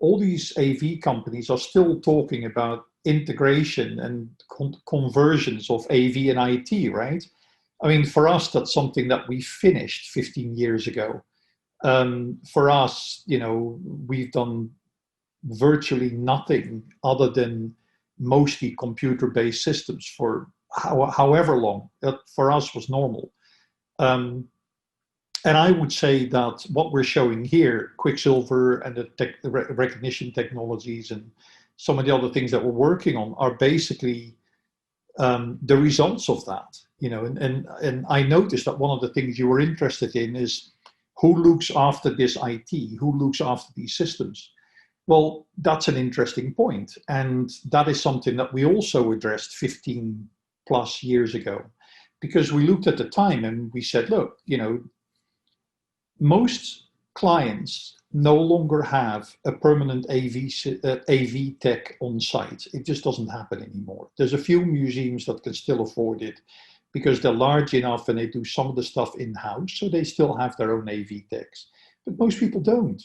all these AV companies are still talking about integration and convergence of AV and IT, right? I mean, for us, that's something that we finished 15 years ago. For us, we've done virtually nothing other than mostly computer-based systems for however long. That for us was normal. And I would say that what we're showing here, QuickSilver and the recognition technologies and some of the other things that we're working on are basically the results of that. And I noticed that one of the things you were interested in is who looks after this IT, who looks after these systems. Well, that's an interesting point. And that is something that we also addressed 15 plus years ago, because we looked at the time and we said, look, most clients no longer have a permanent AV tech on site. It just doesn't happen anymore. There's a few museums that can still afford it because they're large enough and they do some of the stuff in-house, so they still have their own AV techs. But most people don't.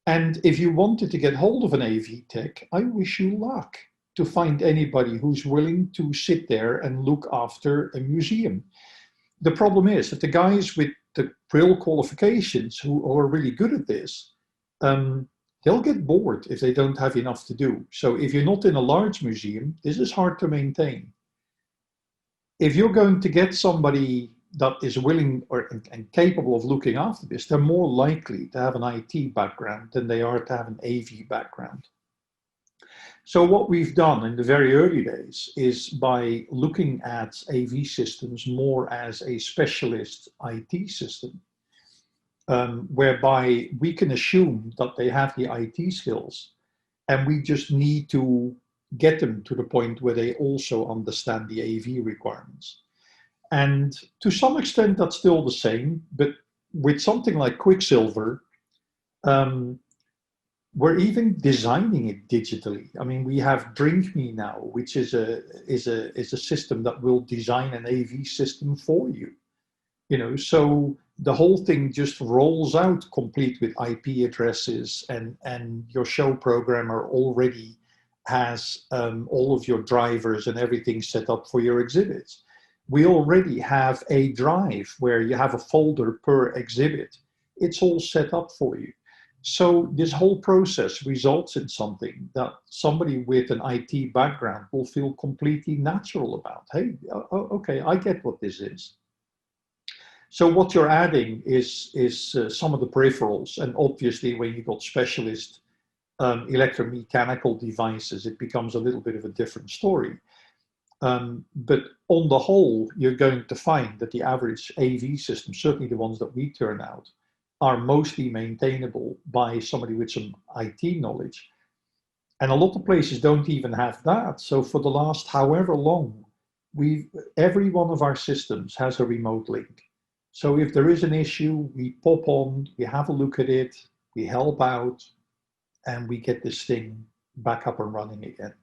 And if you wanted to get hold of an AV tech, I wish you luck to find anybody who's willing to sit there and look after a museum. The problem is that the guys with the real qualifications who are really good at this, they'll get bored if they don't have enough to do. So if you're not in a large museum, this is hard to maintain. If you're going to get somebody that is willing and capable of looking after this, they're more likely to have an IT background than they are to have an AV background. So what we've done in the very early days is by looking at AV systems more as a specialist IT system, whereby we can assume that they have the IT skills and we just need to get them to the point where they also understand the AV requirements. And to some extent, that's still the same, but with something like QuickSilver, we're even designing it digitally. I mean, we have DrinkMe now, which is a system that will design an AV system for you. So the whole thing just rolls out complete with IP addresses, and your show programmer already has all of your drivers and everything set up for your exhibits. We already have a drive where you have a folder per exhibit. It's all set up for you. So this whole process results in something that somebody with an IT background will feel completely natural about. Hey, okay, I get what this is. So what you're adding is some of the peripherals, and obviously when you've got specialist electromechanical devices, it becomes a little bit of a different story. But on the whole, you're going to find that the average AV system, certainly the ones that we turn out, are mostly maintainable by somebody with some IT knowledge. And a lot of places don't even have that. So for the last however long, every one of our systems has a remote link. So if there is an issue, we pop on, we have a look at it, we help out, and we get this thing back up and running again.